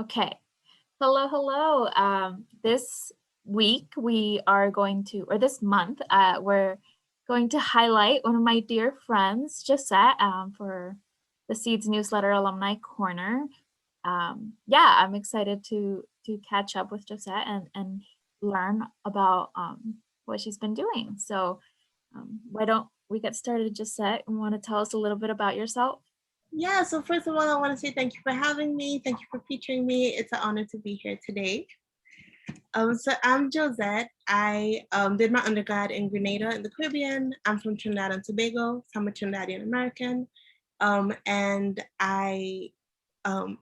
Okay. Hello, hello. This week we are going to, or this month, we're going to highlight one of my dear friends, Josette, for the Seeds Newsletter Alumni Corner. Yeah, I'm excited to catch up with Josette and learn about what she's been doing. So why don't we get started, Josette, and want to tell us a little bit about yourself? Yeah, so first of all, I want to say thank you for having me. Thank you for featuring me. It's an honor to be here today. So I'm Josette. I did my undergrad in Grenada in the Caribbean. I'm from Trinidad and Tobago, so I'm a Trinidadian American. And right now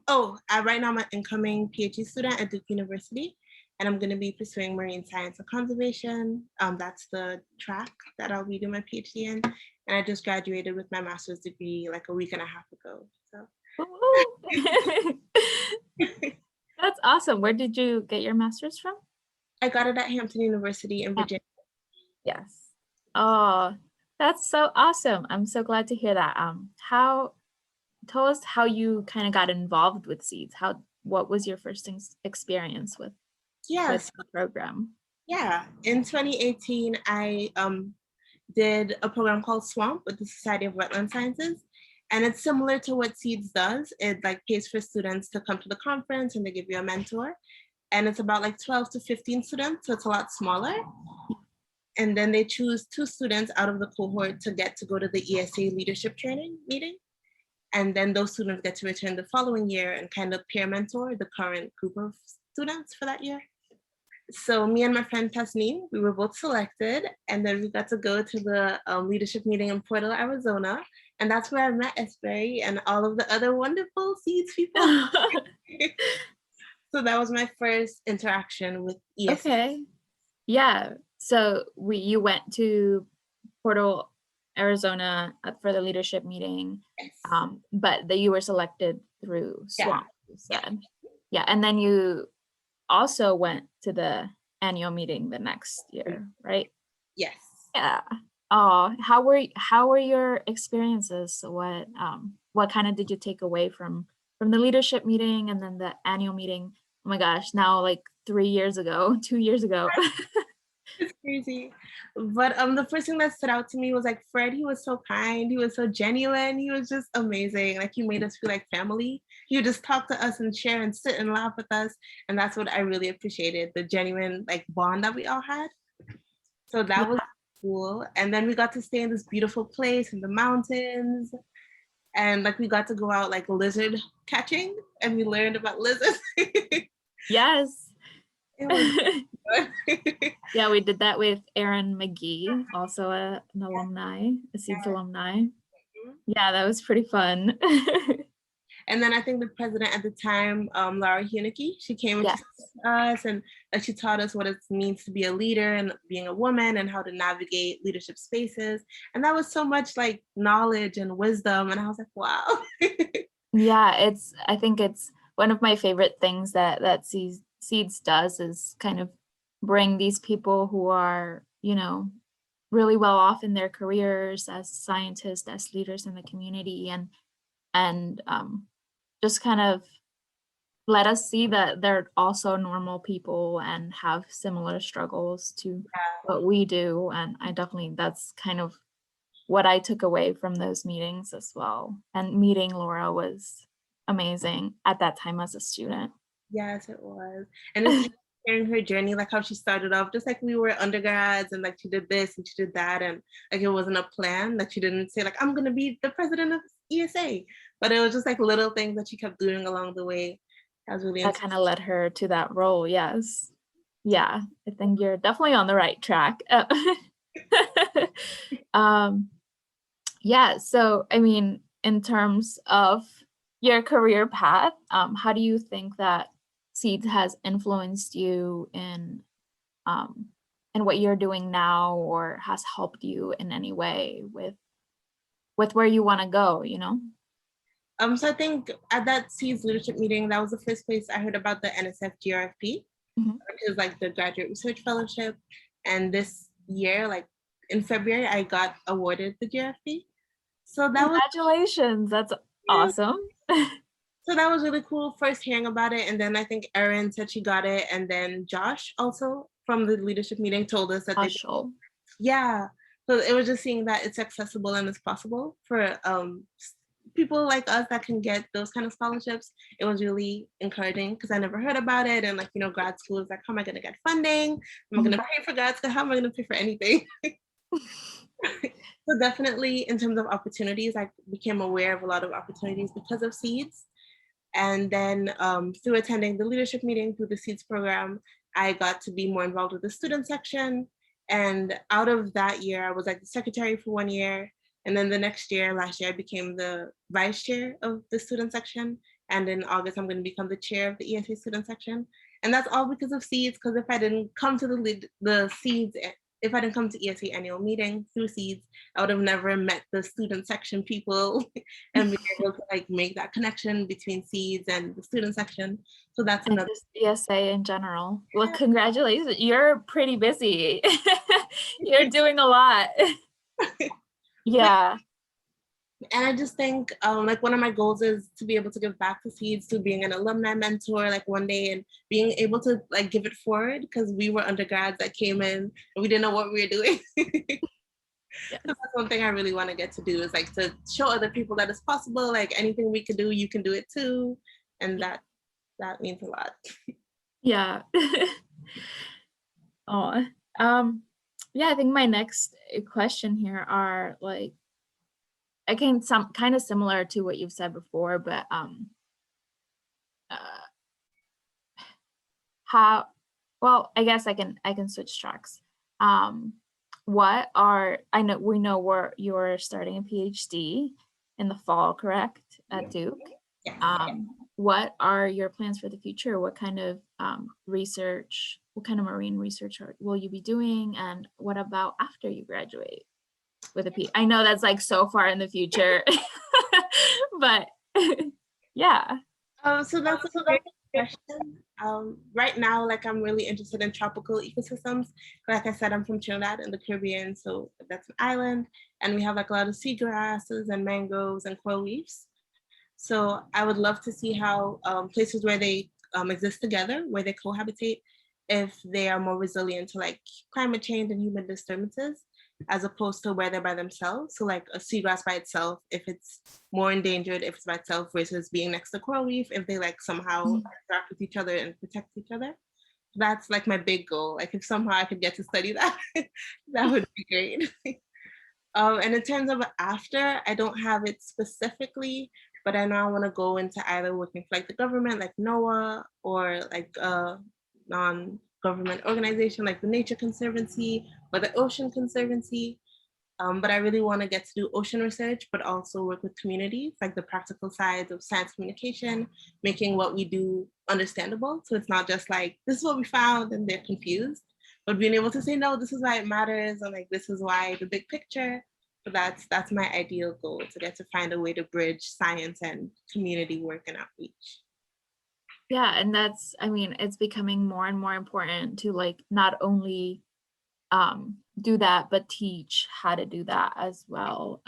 I'm an incoming PhD student at Duke University, and I'm going to be pursuing marine science and conservation. That's the track that I'll be doing my PhD in. And I just graduated with my master's degree like a week and a half ago. So That's awesome. Where did you get your master's from? I got it at Hampton University in Virginia. Yes. Oh, that's so awesome. I'm so glad to hear that. Tell us how you kind of got involved with Seeds. What was your first experience with Yes. the program? Yeah. In 2018, I did a program called SWAMP with the Society of Wetland Sciences. And it's similar to what Seeds does. It like pays for students to come to the conference and they give you a mentor. And it's about like 12 to 15 students, so it's a lot smaller. And then they choose 2 students out of the cohort to get to go to the ESA leadership training meeting. And then those students get to return the following year and kind of peer mentor the current group of students for that year. So me and my friend Tasneem, we were both selected, and then we got to go to the leadership meeting in Portal, Arizona. And that's where I met Esberry and all of the other wonderful Seeds people. So that was my first interaction with ESA. Okay. Yeah. So you went to Portal, Arizona for the leadership meeting, Yes. but that you were selected through SWAMP, you said. Yeah. And then you also went to the annual meeting the next year, right? Yes. Yeah. Oh, how were your experiences? What kind of did you take away from the leadership meeting and then the annual meeting? Oh my gosh, now like 3 years ago, 2 years ago. It's crazy. But the first thing that stood out to me was like Fred, he was so kind, he was so genuine, he was just amazing. Like he made us feel like family. He would just talk to us and share and sit and laugh with us. And that's what I really appreciated, the genuine like bond that we all had. So that was cool. And then we got to stay in this beautiful place in the mountains. And like we got to go out like lizard catching and we learned about lizards. Yes. It was good. Yeah, we did that with Aaron McGee, also an alumni, a Seeds alumni. Yeah, that was pretty fun. And then I think the president at the time, Laura Hunicke, she came and Yes. she taught us and like she taught us what it means to be a leader and being a woman and how to navigate leadership spaces. And that was so much like knowledge and wisdom. And I was like, wow. Yeah, I think it's one of my favorite things that Seeds does is kind of bring these people who are, really well off in their careers as scientists, as leaders in the community, and just kind of let us see that they're also normal people and have similar struggles to what we do. And that's kind of what I took away from those meetings as well. And meeting Laura was amazing at that time as a student. Yes, it was. And it's hearing her journey, like how she started off, just like we were undergrads and like she did this and she did that. And like it wasn't a plan, that she didn't say like, I'm going to be the president of ESA. But it was just like little things that she kept doing along the way. That was really That kind of led her to that role. Yes. Yeah, I think you're definitely on the right track. Yeah, so I mean, in terms of your career path, how do you think that Seeds has influenced you in what you're doing now, or has helped you in any way with where you want to go, So I think at that Seeds leadership meeting, that was the first place I heard about the NSF GRFP, which is like the Graduate Research Fellowship. And this year, like in February, I got awarded the GRFP. So that Congratulations, that's awesome. So So that was really cool, first hearing about it. And then I think Erin said she got it. And then Josh also from the leadership meeting told us that they, Partial. yeah. So it was just seeing that it's accessible and it's possible for people like us that can get those kind of scholarships. It was really encouraging because I never heard about it. And like, grad school is like, how am I going to get funding? Am I going to pay for grad school? How am I going to pay for anything? So definitely in terms of opportunities, I became aware of a lot of opportunities because of Seeds. And then through attending the leadership meeting through the Seeds program, I got to be more involved with the student section. And out of that year, I was like the secretary for 1 year. And then the next year, last year, I became the vice chair of the student section. And in August, I'm going to become the chair of the ESA student section. And that's all because of Seeds, because if I didn't come to the Seeds, if I didn't come to ESA annual meeting through Seeds, I would have never met the student section people and be able to like make that connection between Seeds and the student section. So that's And another. just ESA in general. Well, congratulations. You're pretty busy. You're doing a lot. Yeah. And I just think like one of my goals is to be able to give back to Seeds, to being an alumni mentor like one day and being able to like give it forward because we were undergrads that came in and we didn't know what we were doing. Yes. So that's one thing I really want to get to do is like to show other people that it's possible. Like anything we can do, you can do it too, and that means a lot. Yeah. Oh, yeah, I think my next question here are like, again, some kind of similar to what you've said before, but uh, how, well, I guess I can switch tracks. What are, we know you're starting a PhD in the fall, correct, at Duke? Yes. What are your plans for the future? What kind of research, what kind of marine research will you be doing? And what about after you graduate with a I know that's like so far in the future, but yeah. So that's a great question. Right now, like I'm really interested in tropical ecosystems. Like I said, I'm from Trinidad in the Caribbean, so that's an island, and we have like a lot of seagrasses and mangroves and coral reefs. So I would love to see how places where they exist together, where they cohabitate, if they are more resilient to like climate change and human disturbances, as opposed to where they're by themselves. So like a seagrass by itself, if it's more endangered, if it's by itself versus being next to coral reef, if they like somehow interact with each other and protect each other. That's like my big goal. Like if somehow I could get to study that, that would be great. And in terms of after, I don't have it specifically, but I know I want to go into either working for like the government, like NOAA, or like a non-government organization like the Nature Conservancy or the Ocean Conservancy. But I really want to get to do ocean research, but also work with communities, like the practical sides of science communication, making what we do understandable. So it's not just like, this is what we found and they're confused, but being able to say, no, this is why it matters, and like, this is why the big picture. But that's my ideal goal, to get to find a way to bridge science and community work and outreach. Yeah, and that's, I mean, it's becoming more and more important to like not only do that, but teach how to do that as well.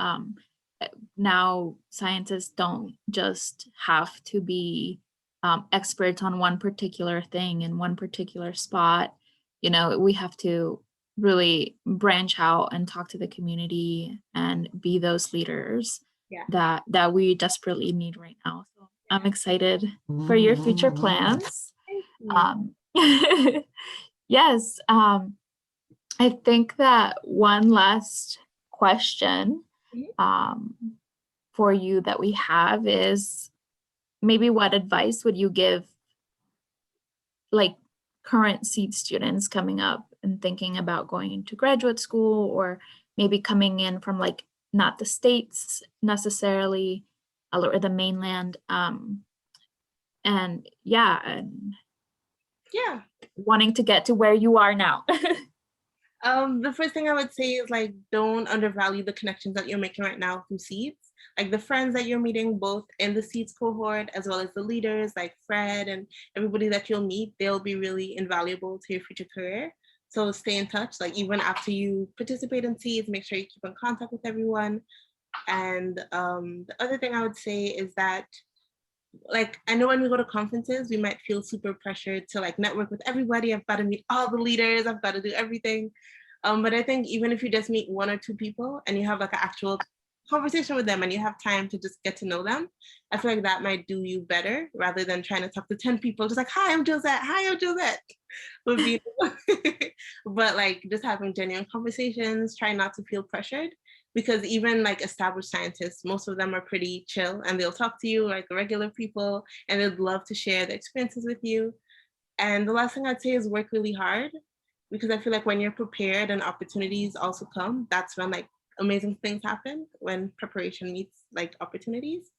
Now scientists don't just have to be experts on one particular thing in one particular spot. We have to really branch out and talk to the community and be those leaders Yeah. that we desperately need right now. So I'm excited for your future plans. Yes. I think that one last question for you that we have is, maybe what advice would you give like current seed students coming up and thinking about going into graduate school, or maybe coming in from like not the States necessarily, or the mainland, and yeah, wanting to get to where you are now? The first thing I would say is like, don't undervalue the connections that you're making right now through Seeds. Like the friends that you're meeting both in the Seeds cohort, as well as the leaders like Fred and everybody that you'll meet, they'll be really invaluable to your future career. So stay in touch, like even after you participate in Seeds, make sure you keep in contact with everyone. And the other thing I would say is that like, I know when we go to conferences, we might feel super pressured to like network with everybody. I've got to meet all the leaders. I've got to do everything. But I think even if you just meet one or two people and you have like an actual conversation with them and you have time to just get to know them, I feel like that might do you better rather than trying to talk to 10 people just like, hi, I'm Josette. Hi, I'm Josette. Would be, but like just having genuine conversations, try not to feel pressured, because even like established scientists, most of them are pretty chill and they'll talk to you like regular people and they'd love to share their experiences with you. And the last thing I'd say is work really hard, because I feel like when you're prepared and opportunities also come, that's when like amazing things happen, when preparation meets like opportunities.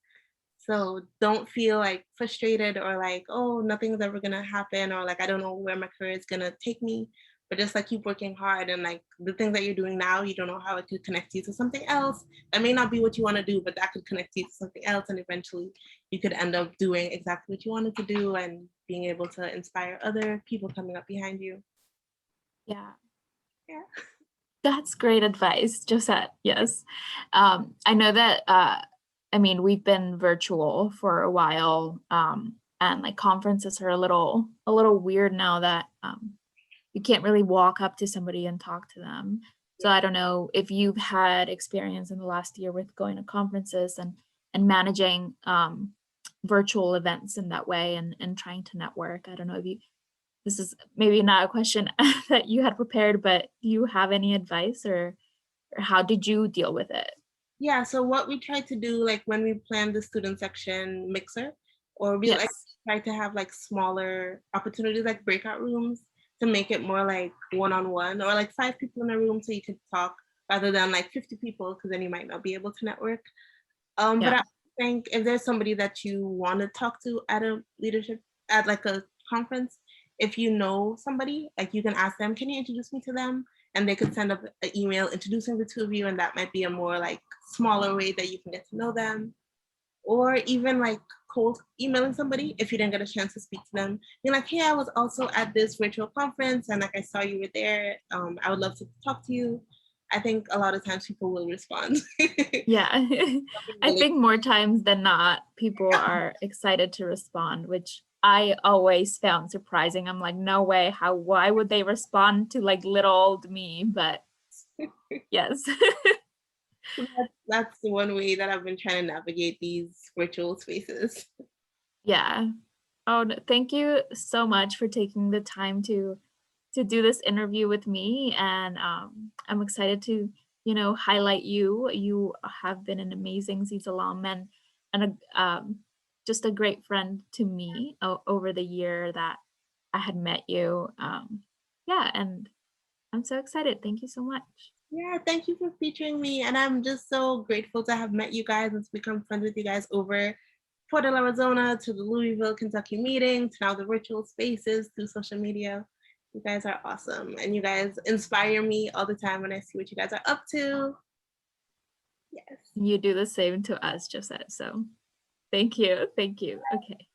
So don't feel like frustrated or like, oh, nothing's ever gonna happen, or like I don't know where my career is gonna take me. But just like keep working hard, and like the things that you're doing now, you don't know how it could connect you to something else. That may not be what you want to do, but that could connect you to something else. And eventually you could end up doing exactly what you wanted to do and being able to inspire other people coming up behind you. Yeah. Yeah. That's great advice, Josette. Yes. I know that, I mean, we've been virtual for a while, and like conferences are a little weird now that you can't really walk up to somebody and talk to them. So I don't know if you've had experience in the last year with going to conferences and managing virtual events in that way and trying to network. I don't know if you this is maybe not a question that you had prepared, but do you have any advice or how did you deal with it? Yeah, so what we try to do, like when we plan the student section mixer, or we like Yes. try to have like smaller opportunities like breakout rooms to make it more like one-on-one, or like 5 people in a room so you could talk rather than like 50 people, because then you might not be able to network. But Yeah. I think if there's somebody that you want to talk to at a leadership, at like a conference, if you know somebody, like you can ask them, can you introduce me to them? And they could send up an email introducing the two of you, and that might be a more like smaller way that you can get to know them. Or even like cold emailing somebody if you didn't get a chance to speak to them. Being like, hey, I was also at this virtual conference and like I saw you were there. I would love to talk to you. I think a lot of times people will respond. Yeah. I Really. think more times than not, people are excited to respond, which I always found surprising. I'm like, no way, why would they respond to like little old me? But yes. That's the one way that I've been trying to navigate these virtual spaces. Yeah. Oh, thank you so much for taking the time to do this interview with me, and I'm excited to highlight you. You have been an amazing Z's alum and just a great friend to me over the year that I had met you. Yeah, and I'm so excited. Thank you so much. Yeah, thank you for featuring me. And I'm just so grateful to have met you guys and to become friends with you guys over Portal, Arizona, to the Louisville, Kentucky meeting, to now the virtual spaces through social media. You guys are awesome. And you guys inspire me all the time when I see what you guys are up to. Yes. You do the same to us, Josette. So thank you. Thank you. Okay.